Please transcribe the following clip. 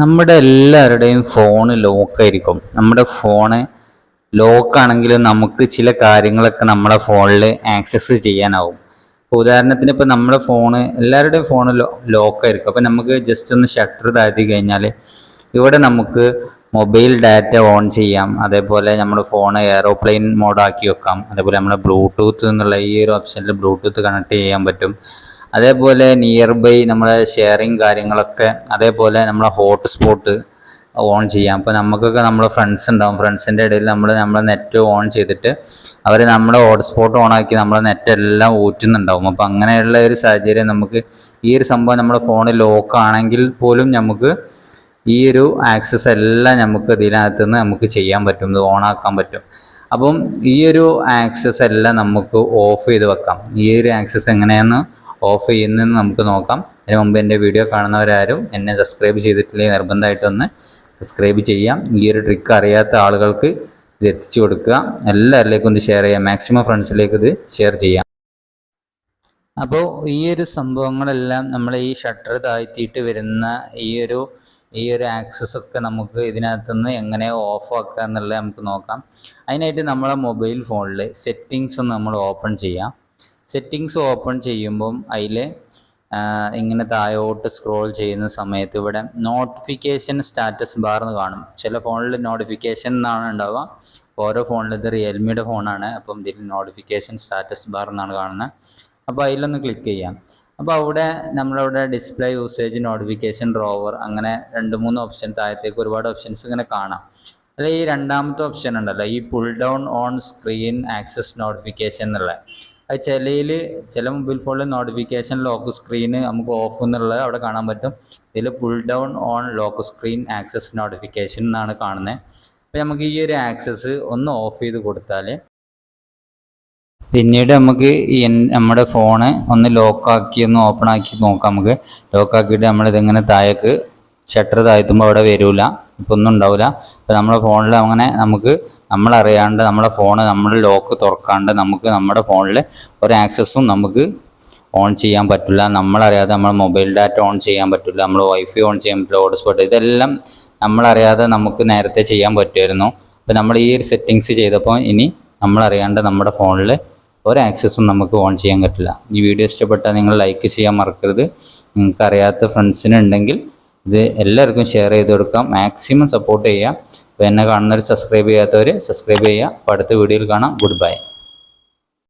നമ്മുടെ എല്ലാവരുടെയും ഫോണ് ലോക്കായിരിക്കും. നമ്മുടെ ഫോണ് ലോക്കാണെങ്കിൽ നമുക്ക് ചില കാര്യങ്ങളൊക്കെ നമ്മുടെ ഫോണിൽ ആക്സസ് ചെയ്യാനാവും. ഇപ്പോൾ ഉദാഹരണത്തിന് ഇപ്പോൾ നമ്മുടെ ഫോണ് എല്ലാവരുടെയും ഫോണ് ലോക്കായിരിക്കും. അപ്പോൾ നമുക്ക് ജസ്റ്റ് ഒന്ന് ഷട്ടർ താഴ്ത്തി കഴിഞ്ഞാൽ ഇവിടെ നമുക്ക് മൊബൈൽ ഡാറ്റ ഓൺ ചെയ്യാം. അതേപോലെ നമ്മുടെ ഫോൺ എയറോപ്ലെയിൻ മോഡാക്കി വെക്കാം. അതേപോലെ നമ്മുടെ ബ്ലൂടൂത്ത് എന്നുള്ള ഈ ഒരു ഓപ്ഷനിൽ ബ്ലൂടൂത്ത് കണക്ട് ചെയ്യാൻ പറ്റും. അതേപോലെ നിയർ ബൈ നമ്മളെ ഷെയറിങ് കാര്യങ്ങളൊക്കെ, അതേപോലെ നമ്മളെ ഹോട്ട്സ്പോട്ട് ഓൺ ചെയ്യാം. അപ്പോൾ നമുക്കൊക്കെ നമ്മളെ ഫ്രണ്ട്സ് ഉണ്ടാവും, ഫ്രണ്ട്സിൻ്റെ ഇടയിൽ നമ്മളെ നെറ്റ് ഓൺ ചെയ്തിട്ട് അവർ നമ്മുടെ ഹോട്ട്സ്പോട്ട് ഓണാക്കി നമ്മളെ നെറ്റ് എല്ലാം ഊറ്റുന്നുണ്ടാവും. അപ്പോൾ അങ്ങനെയുള്ള ഒരു സാഹചര്യം നമുക്ക് ഈ ഒരു സംഭവം നമ്മുടെ ഫോണിൽ ലോക്ക് ആണെങ്കിൽ പോലും നമുക്ക് ഈ ഒരു ആക്സസ് എല്ലാം നമുക്ക് ഇതിനകത്ത് നിന്ന് നമുക്ക് ചെയ്യാൻ പറ്റും, ഇത് ഓണാക്കാൻ പറ്റും. അപ്പം ഈ ഒരു ആക്സസ് എല്ലാം നമുക്ക് ഓഫ് ചെയ്ത് വെക്കാം. ഈ ഒരു ആക്സസ് എങ്ങനെയാണെന്ന് ഓഫ് ചെയ്യുന്നതെന്ന് നമുക്ക് നോക്കാം. അതിന് മുമ്പ് എൻ്റെ വീഡിയോ കാണുന്നവരാരും എന്നെ സബ്സ്ക്രൈബ് ചെയ്തിട്ടില്ലെങ്കിൽ നിർബന്ധമായിട്ടൊന്ന് സബ്സ്ക്രൈബ് ചെയ്യാം. ഈ ഒരു ട്രിക്ക് അറിയാത്ത ആളുകൾക്ക് ഇത് എത്തിച്ചു കൊടുക്കുക. എല്ലാവരിലേക്കും ഒന്ന് ഷെയർ ചെയ്യാം, മാക്സിമം ഫ്രണ്ട്സിലേക്ക് ഇത് ഷെയർ ചെയ്യാം. അപ്പോൾ ഈ ഒരു സംഭവങ്ങളെല്ലാം നമ്മൾ ഈ ഷട്ടർ താഴ്ത്തിയിട്ട് വരുന്ന ഈ ഒരു ആക്സസ് ഒക്കെ നമുക്ക് ഇതിനകത്തുനിന്ന് എങ്ങനെ ഓഫ് ആക്കുക എന്നുള്ളത് നമുക്ക് നോക്കാം. അതിനായിട്ട് നമ്മളെ മൊബൈൽ ഫോണിൽ സെറ്റിങ്സ് ഒന്ന് നമ്മൾ ഓപ്പൺ ചെയ്യാം. സെറ്റിങ്സ് ഓപ്പൺ ചെയ്യുമ്പം അതിൽ ഇങ്ങനെ താഴോട്ട് സ്ക്രോൾ ചെയ്യുന്ന സമയത്ത് ഇവിടെ നോട്ടിഫിക്കേഷൻ സ്റ്റാറ്റസ് ബാർ എന്ന് കാണും. ചില ഫോണിൽ നോട്ടിഫിക്കേഷൻ എന്നാണ് ഉണ്ടാവുക. ഓരോ ഫോണിൽ ഇത് റിയൽമിയുടെ ഫോണാണ്, അപ്പം ഇതിൽ നോട്ടിഫിക്കേഷൻ സ്റ്റാറ്റസ് ബാർ എന്നാണ് കാണുന്നത്. അപ്പോൾ അതിലൊന്ന് ക്ലിക്ക് ചെയ്യാം. അപ്പോൾ അവിടെ നമ്മളവിടെ ഡിസ്പ്ലേ യൂസേജ് നോട്ടിഫിക്കേഷൻ ഡ്രോവർ അങ്ങനെ 2-3 ഓപ്ഷൻ, താഴത്തേക്ക് ഒരുപാട് ഓപ്ഷൻസ് ഇങ്ങനെ കാണാം. അല്ല ഈ രണ്ടാമത്തെ ഓപ്ഷൻ ഉണ്ടല്ലോ, ഈ pull down on screen access notification എന്നുള്ള, അത് ചില മൊബൈൽ ഫോണിൽ നോട്ടിഫിക്കേഷൻ ലോക്ക് സ്ക്രീന് നമുക്ക് ഓഫ് എന്നുള്ളത് അവിടെ കാണാൻ പറ്റും. ഇതിൽ pull down on lock screen access notification എന്നാണ് കാണുന്നത്. അപ്പോൾ നമുക്ക് ഈ ഒരു ആക്സസ് ഒന്ന് ഓഫ് ചെയ്ത് കൊടുത്താൽ പിന്നീട് നമുക്ക് നമ്മുടെ ഫോണ് ഒന്ന് ലോക്കാക്കി ഒന്ന് ഓപ്പൺ ആക്കി നോക്കാം. നമുക്ക് ലോക്കാക്കിയിട്ട് നമ്മളിതിങ്ങനെ താഴേക്ക് ഷട്ടർ താഴ്ത്തുമ്പോൾ അവിടെ വരില്ല, ഇപ്പോൾ ഒന്നും ഉണ്ടാവില്ല. അപ്പോൾ നമ്മുടെ ഫോണിൽ അങ്ങനെ നമുക്ക് നമ്മളറിയാണ്ട് നമ്മുടെ ഫോണ് നമ്മുടെ ലോക്ക് തുറക്കാണ്ട് നമുക്ക് നമ്മുടെ ഫോണിൽ ഒരു ആക്സസും നമുക്ക് ഓൺ ചെയ്യാൻ പറ്റില്ല. നമ്മളറിയാതെ നമ്മൾ മൊബൈൽ ഡാറ്റ ഓൺ ചെയ്യാൻ പറ്റില്ല, നമ്മൾ വൈഫൈ ഓൺ ചെയ്യാൻ പറ്റില്ല, ഹോട്ട്സ്പോട്ട്, ഇതെല്ലാം നമ്മളറിയാതെ നമുക്ക് നേരത്തെ ചെയ്യാൻ പറ്റുമായിരുന്നു. അപ്പോൾ നമ്മൾ ഈ ഒരു സെറ്റിങ്സ് ചെയ്തപ്പോൾ ഇനി നമ്മളറിയാണ്ട് നമ്മുടെ ഫോണിൽ ഒരു ആക്സസും നമുക്ക് ഓൺ ചെയ്യാൻ പറ്റില്ല. ഈ വീഡിയോ ഇഷ്ടപ്പെട്ടാൽ നിങ്ങൾ ലൈക്ക് ചെയ്യാൻ മറക്കരുത്. നിങ്ങൾക്ക് അറിയാത്ത ഫ്രണ്ട്സിനുണ്ടെങ്കിൽ ഇത് എല്ലാവർക്കും ഷെയർ ചെയ്ത് കൊടുക്കാം, മാക്സിമം സപ്പോർട്ട് ചെയ്യുക. അപ്പോൾ എന്നെ കാണുന്നവർ സബ്സ്ക്രൈബ് ചെയ്യാത്തവർ സബ്സ്ക്രൈബ് ചെയ്യുക. അപ്പോൾ അടുത്ത വീഡിയോയിൽ കാണാം. Good bye.